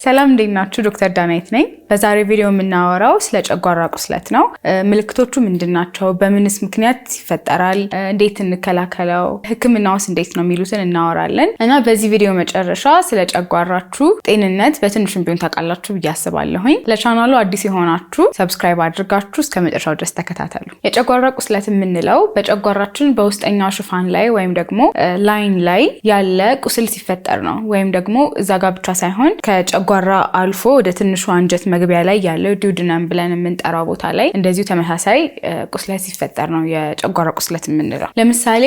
ሰላም እንዴት ናችሁ? ዶክተር ዳናይት ነኝ። በዛሬው ቪዲዮ የምናወራው ስለ ጨጓራ ቁስለት ነው። ምልክቶቹ ምንድናቸው? በምንስ ምክንያት ይፈጠራል? እንዴት እንከላከለው? ህክምናውስ እንዴት ነው የሚሉትን እናወራለን እና በዚህ ቪዲዮ መጨረሻ ስለ ጨጓራችሁ ጤንነት በትንሹም ቢሆን ታውቃላችሁ ብዬ አስባለሁኝ። ለቻናሉ አዲስ የሆናችሁ ሰብስክራይብ አድርጋችሁ እስከ መጨረሻው ድረስ ተከታተሉ። የጨጓራ ቁስለት የምንለው በጨጓራችን በውስጠኛው ሽፋን ላይ ወይም ደግሞ ላይን ላይ ያለ ቁስል ሲፈጠር ነው። ወይም ደግሞ እዛ ጋር ብቻ ሳይሆን ከጨጓራ አልፎ ወደ ትንሹ አንጀት መግቢያ ላይ ያለው ዱድነም ብለን የምንጠራው ቦታ ላይ እንደዚሁ ተመሳሳይ ቁስለት ሲፈጠር ነው የጨጓራ ቁስለት የምንለው። ለምሳሌ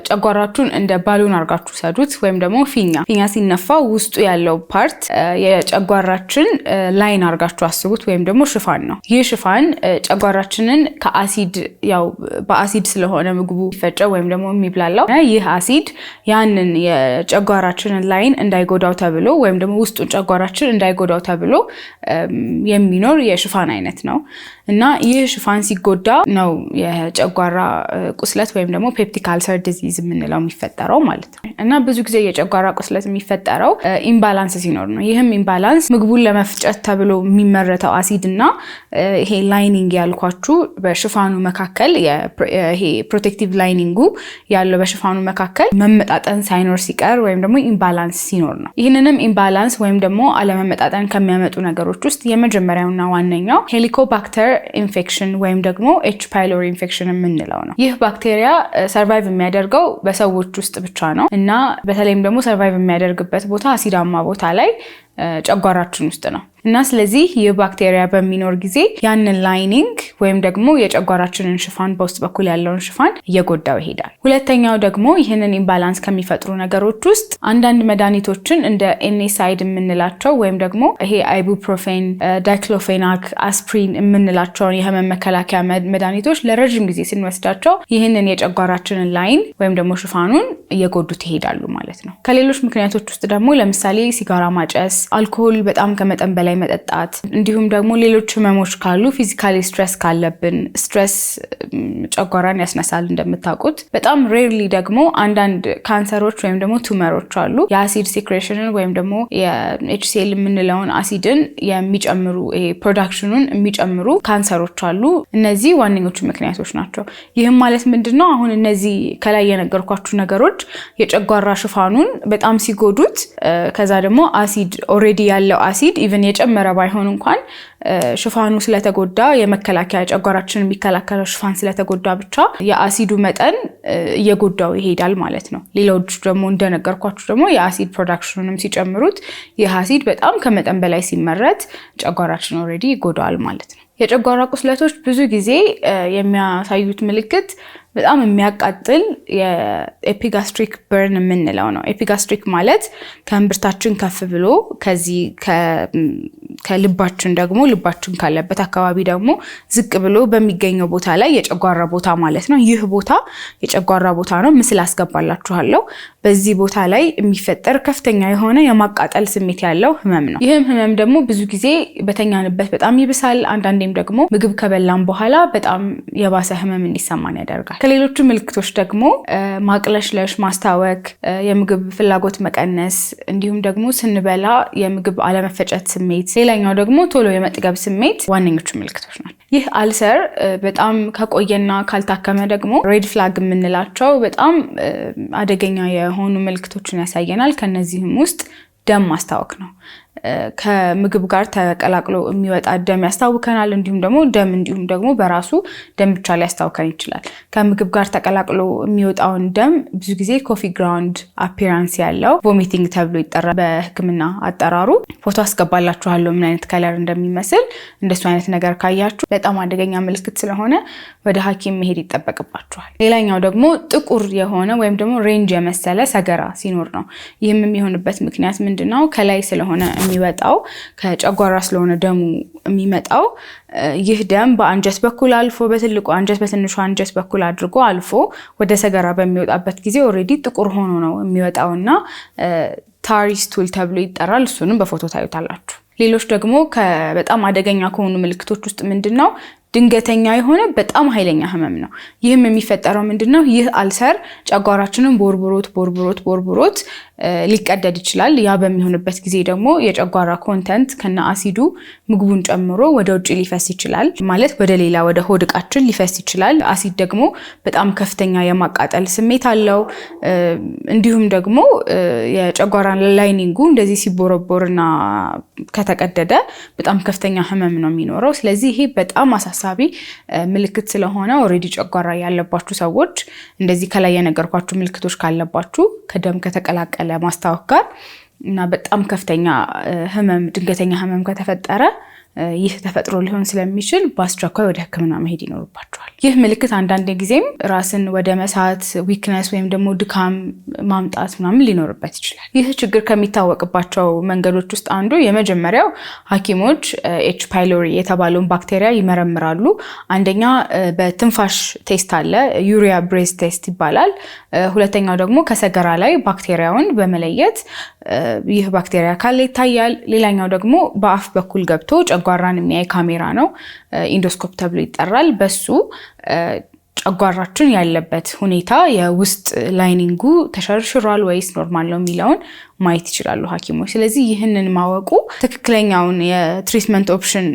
ጨጓራችሁን እንደ ባሉን አድርጋችሁ ሰዱት፣ ወይም ደግሞ ፊኛ ሲነፋ ውስጡ ያለው ፓርት የጨጓራችን ላይን አድርጋችሁ አስቡት፣ ወይም ደግሞ ሽፋን ነው። ይህ ሽፋን ጨጓራችንን ከአሲድ ያው በአሲድ ስለሆነ ምግቡ ይፈጨው ወይም ደግሞ የሚብላላው ይህ አሲድ ያንን የጨጓራችንን ላይን እንዳይጎዳው ተብሎ ወይም ደግሞ ውስጡን ጨጓራችን እንዳይጎዳው ተብሎ የሚኖር የሽፋን አይነት ነው እና ይህ ሽፋን ሲጎዳ ነው የጨጓራ ቁስለት ወይም ደግሞ ፔፕቲክ አልሰር ዲዚዝ የምንለው የሚፈጠረው ማለት ነው። እና ብዙ ጊዜ የጨጓራ ቁስለት የሚፈጠረው ኢምባላንስ ሲኖር ነው። ይህም ኢምባላንስ ምግቡን ለመፍጨት ተብሎ የሚመረተው አሲድ እና ይሄ ላይኒንግ ያልኳችሁ በሽፋኑ መካከል ይሄ ፕሮቴክቲቭ ላይኒንጉ ያለው በሽፋኑ መካከል መመጣጠን ሳይኖር ሲቀር ወይም ደግሞ ኢምባላንስ ሲኖር ነው። ይህንንም ኢምባላንስ ወይም ደግሞ አለመመጣጠን ከሚያመጡ ነገሮች ውስጥ የመጀመሪያውና ዋነኛው ሄሊኮባክተር ኢንፌክሽን ወይም ደግሞ ኤች ፓይሎሪ ኢንፌክሽን የምንለው ነው። ይህ ባክቴሪያ ሰርቫይቭ የሚያደርገው በሰዎች ውስጥ ብቻ ነው እና በተለይም ደግሞ ሰርቫይቭ የሚያደርግበት ቦታ አሲዳማ ቦታ ላይ ጨጓራችን ውስጥ ነው እና ስለዚህ ይህ ባክቴሪያ በሚኖር ጊዜ ያንን ላይኒንግ ወይም ደግሞ የጨጓራችንን ሽፋን በውስጥ በኩል ያለውን ሽፋን እየጎዳው ይሄዳል። ሁለተኛው ደግሞ ይህንን ኢምባላንስ ከሚፈጥሩ ነገሮች ውስጥ አንዳንድ መድኃኒቶችን እንደ ኤኔሳይድ የምንላቸው ወይም ደግሞ ይሄ አይቡፕሮፌን፣ ዳይክሎፌናክ፣ አስፕሪን የምንላቸውን የህመም መከላከያ መድኃኒቶች ለረጅም ጊዜ ስንወስዳቸው ይህንን የጨጓራችንን ላይን ወይም ደግሞ ሽፋኑን እየጎዱት ይሄዳሉ ማለት ነው። ከሌሎች ምክንያቶች ውስጥ ደግሞ ለምሳሌ ሲጋራ ማጨስ፣ አልኮሆል በጣም ከመጠን በላይ መጠጣት፣ እንዲሁም ደግሞ ሌሎች ህመሞች ካሉ ፊዚካሊ ስትረስ ካለብን፣ ስትረስ ጨጓራን ያስነሳል እንደምታውቁት። በጣም ሬርሊ ደግሞ አንዳንድ ካንሰሮች ወይም ደግሞ ቱመሮች አሉ የአሲድ ሲክሬሽንን ወይም ደግሞ የኤችሲኤል የምንለውን አሲድን የሚጨምሩ ፕሮዳክሽኑን የሚጨምሩ ካንሰሮች አሉ። እነዚህ ዋነኞቹ ምክንያቶች ናቸው። ይህም ማለት ምንድነው? አሁን እነዚህ ከላይ የነገርኳችሁ ነገሮች የጨጓራ ሽፋኑን በጣም ሲጎዱት ከዛ ደግሞ አሲድ ኦልሬዲ ያለው አሲድ ኢቭን የጨመረ ባይሆን እንኳን ሽፋኑ ስለተጎዳ የመከላከያ ጨጓራችንን የሚከላከለው ሽፋን ስለተጎዳ ብቻ የአሲዱ መጠን እየጎዳው ይሄዳል ማለት ነው። ሌሎች ደግሞ እንደነገርኳችሁ ደግሞ የአሲድ ፕሮዳክሽኑንም ሲጨምሩት ይህ አሲድ በጣም ከመጠን በላይ ሲመረት ጨጓራችን ኦልሬዲ ይጎዳዋል ማለት ነው። የጨጓራ ቁስለቶች ብዙ ጊዜ የሚያሳዩት ምልክት በጣም የሚያቃጥል የኤፒጋስትሪክ በርን የምንለው ነው። ኤፒጋስትሪክ ማለት ከእምብርታችን ከፍ ብሎ ከዚህ ከልባችን ደግሞ ልባችን ካለበት አካባቢ ደግሞ ዝቅ ብሎ በሚገኘው ቦታ ላይ የጨጓራ ቦታ ማለት ነው። ይህ ቦታ የጨጓራ ቦታ ነው። ምስል አስገባላችኋለሁ። በዚህ ቦታ ላይ የሚፈጠር ከፍተኛ የሆነ የማቃጠል ስሜት ያለው ህመም ነው። ይህም ህመም ደግሞ ብዙ ጊዜ በተኛንበት በጣም ይብሳል። አንዳንዴም ደግሞ ምግብ ከበላን በኋላ በጣም የባሰ ህመም እንዲሰማን ያደርጋል። ከሌሎቹ ምልክቶች ደግሞ ማቅለሽለሽ፣ ማስታወክ፣ የምግብ ፍላጎት መቀነስ፣ እንዲሁም ደግሞ ስንበላ የምግብ አለመፈጨት ስሜት፣ ሌላኛው ደግሞ ቶሎ የመጥገብ ስሜት ዋነኞቹ ምልክቶች ናቸው። ይህ አልሰር በጣም ከቆየና ካልታከመ ደግሞ ሬድ ፍላግ የምንላቸው በጣም አደገኛ የሆኑ ምልክቶችን ያሳየናል። ከነዚህም ውስጥ ደም ማስታወክ ነው። ከምግብ ጋር ተቀላቅሎ የሚወጣ ደም ያስታውከናል። እንዲሁም ደግሞ በራሱ ደም ብቻ ላይ ያስታውከን ይችላል። ከምግብ ጋር ተቀላቅሎ የሚወጣውን ደም ብዙ ጊዜ ኮፊ ግራውንድ አፒራንስ ያለው ቮሚቲንግ ተብሎ ይጠራል በሕክምና አጠራሩ። ፎቶ አስገባላችኋለሁ ምን አይነት ከለር እንደሚመስል። እንደሱ አይነት ነገር ካያችሁ በጣም አደገኛ ምልክት ስለሆነ ወደ ሐኪም መሄድ ይጠበቅባችኋል። ሌላኛው ደግሞ ጥቁር የሆነ ወይም ደግሞ ሬንጅ የመሰለ ሰገራ ሲኖር ነው። ይህም የሚሆንበት ምክንያት ምንድነው? ከላይ ስለሆነ የሚወጣው ከጨጓራ ስለሆነ ደሙ የሚመጣው ይህ ደም በአንጀት በኩል አልፎ በትልቁ አንጀት በትንሹ አንጀት በኩል አድርጎ አልፎ ወደ ሰገራ በሚወጣበት ጊዜ ኦልሬዲ ጥቁር ሆኖ ነው የሚወጣውና ታሪ ስቱል ተብሎ ይጠራል። እሱንም በፎቶ ታዩታላችሁ። ሌሎች ደግሞ በጣም አደገኛ ከሆኑ ምልክቶች ውስጥ ምንድነው? ድንገተኛ የሆነ በጣም ኃይለኛ ህመም ነው። ይህም የሚፈጠረው ምንድነው? ይህ አልሰር ጨጓራችንን ቦርቡሮት ሊቀደድ ይችላል። ያ በሚሆንበት ጊዜ ደግሞ የጨጓራ ኮንተንት ከነ አሲዱ ምግቡን ጨምሮ ወደ ውጭ ሊፈስ ይችላል። ማለት ወደ ሌላ ወደ ሆድ ዕቃችን ሊፈስ ይችላል። አሲድ ደግሞ በጣም ከፍተኛ የማቃጠል ስሜት አለው። እንዲሁም ደግሞ የጨጓራ ላይኒንጉ እንደዚህ ሲቦረቦርና ከተቀደደ በጣም ከፍተኛ ህመም ነው የሚኖረው። ስለዚህ ይሄ በጣም አሳሳቢ ምልክት ስለሆነ ኦሬዲ ጨጓራ ያለባችሁ ሰዎች እንደዚህ ከላይ የነገርኳችሁ ምልክቶች ካለባችሁ ከደም ከተቀላቀለ ማስታወክ ጋር እና በጣም ከፍተኛ ህመም ድንገተኛ ህመም ከተፈጠረ ይህ ተፈጥሮ ሊሆን ስለሚችል በአስቸኳይ ወደ ህክምና መሄድ ይኖርባቸዋል። ይህ ምልክት አንዳንድ ጊዜም ራስን ወደ መሳት፣ ዊክነስ ወይም ደግሞ ድካም ማምጣት ምናምን ሊኖርበት ይችላል። ይህ ችግር ከሚታወቅባቸው መንገዶች ውስጥ አንዱ የመጀመሪያው ሐኪሞች ኤች ፓይሎሪ የተባለውን ባክቴሪያ ይመረምራሉ። አንደኛ በትንፋሽ ቴስት አለ፣ ዩሪያ ብሬዝ ቴስት ይባላል። ሁለተኛው ደግሞ ከሰገራ ላይ ባክቴሪያውን በመለየት ይህ ባክቴሪያ ካለ ይታያል። ሌላኛው ደግሞ በአፍ በኩል ገብቶ ጨጓራን የሚያይ ካሜራ ነው፣ ኢንዶስኮፕ ተብሎ ይጠራል። በሱ ጨጓራችን ያለበት ሁኔታ የውስጥ ላይኒንጉ ተሸርሽሯል ወይስ ኖርማል ነው የሚለውን ማየት ይችላሉ ሐኪሞች። ስለዚህ ይህንን ማወቁ ትክክለኛውን የትሪትመንት ኦፕሽን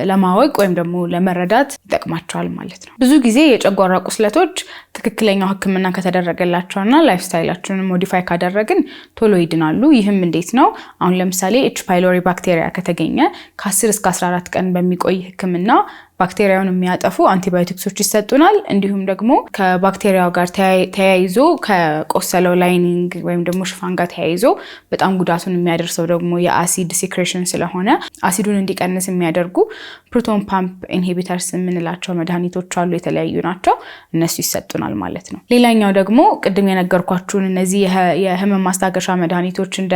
ለማወቅ ወይም ደግሞ ለመረዳት ይጠቅማቸዋል ማለት ነው። ብዙ ጊዜ የጨጓራ ቁስለቶች ትክክለኛው ህክምና ከተደረገላቸውና ላይፍ ስታይላችንን ሞዲፋይ ካደረግን ቶሎ ይድናሉ። ይህም እንዴት ነው? አሁን ለምሳሌ ኤች ፓይሎሪ ባክቴሪያ ከተገኘ ከ10 እስከ 14 ቀን በሚቆይ ህክምና ባክቴሪያውን የሚያጠፉ አንቲባዮቲክሶች ይሰጡናል። እንዲሁም ደግሞ ከባክቴሪያው ጋር ተያይዞ ከቆሰለው ላይኒንግ ወይም ደግሞ ሽፋን ጋር ተያይዞ በጣም ጉዳቱን የሚያደርሰው ደግሞ የአሲድ ሲክሬሽን ስለሆነ አሲዱን እንዲቀንስ የሚያደርጉ ፕሮቶን ፓምፕ ኢንሂቢተርስ የምንላቸው መድኃኒቶች አሉ። የተለያዩ ናቸው። እነሱ ይሰጡናል ማለት ነው። ሌላኛው ደግሞ ቅድም የነገርኳችሁን እነዚህ የህመም ማስታገሻ መድኃኒቶች እንደ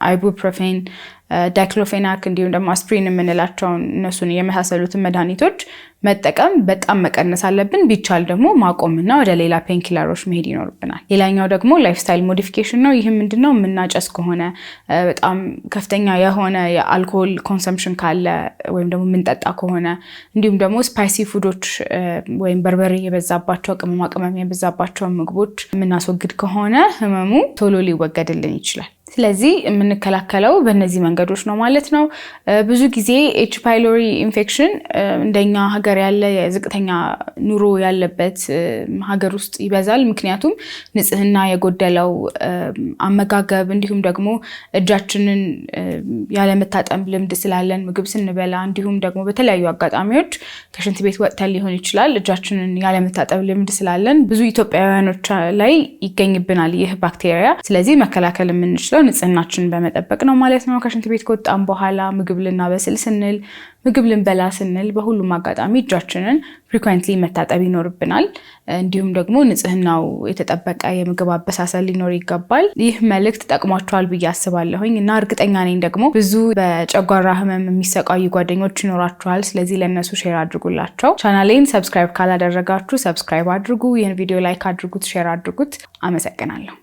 አይቡፕሮፌን፣ ዳይክሎፌናክ እንዲሁም ደግሞ አስፕሪን የምንላቸውን እነሱን የመሳሰሉትን መድኃኒቶች መጠቀም በጣም መቀነስ አለብን። ቢቻል ደግሞ ማቆምና ወደ ሌላ ፔንኪለሮች መሄድ ይኖርብናል። ሌላኛው ደግሞ ላይፍ ስታይል ሞዲፊኬሽን ነው። ይህም ምንድነው? የምናጨስ ከሆነ በጣም ከፍተኛ የሆነ የአልኮሆል ኮንሰምፕሽን ካለ ወይም ደግሞ የምንጠጣ ከሆነ እንዲሁም ደግሞ ስፓይሲ ፉዶች ወይም በርበሬ የበዛባቸው ቅመማ ቅመም የበዛባቸው ምግቦች የምናስወግድ ከሆነ ህመሙ ቶሎ ሊወገድልን ይችላል። ስለዚህ የምንከላከለው በእነዚህ መንገዶች ነው ማለት ነው። ብዙ ጊዜ ኤች ፓይሎሪ ኢንፌክሽን እንደኛ ሀገር ያለ የዝቅተኛ ኑሮ ያለበት ሀገር ውስጥ ይበዛል። ምክንያቱም ንጽህና የጎደለው አመጋገብ እንዲሁም ደግሞ እጃችንን ያለመታጠብ ልምድ ስላለን ምግብ ስንበላ እንዲሁም ደግሞ በተለያዩ አጋጣሚዎች ከሽንት ቤት ወጥተን ሊሆን ይችላል እጃችንን ያለመታጠብ ልምድ ስላለን ብዙ ኢትዮጵያውያኖች ላይ ይገኝብናል ይህ ባክቴሪያ። ስለዚህ መከላከል የምንችለው ንጽህናችንን በመጠበቅ ነው ማለት ነው። ከሽንት ቤት ከወጣን በኋላ ምግብ ልናበስል ስንል፣ ምግብ ልንበላ ስንል በሁሉም አጋጣሚ እጃችንን ፍሪኩዌንትሊ መታጠብ ይኖርብናል። እንዲሁም ደግሞ ንጽህናው የተጠበቀ የምግብ አበሳሰል ሊኖር ይገባል። ይህ መልእክት ጠቅሟቸዋል ብዬ አስባለሁኝ እና እርግጠኛ ነኝ ደግሞ ብዙ በጨጓራ ህመም የሚሰቃዩ ጓደኞች ይኖራቸዋል። ስለዚህ ለእነሱ ሼር አድርጉላቸው። ቻናሌን ሰብስክራይብ ካላደረጋችሁ ሰብስክራይብ አድርጉ። ይህን ቪዲዮ ላይክ አድርጉት፣ ሼር አድርጉት። አመሰግናለሁ።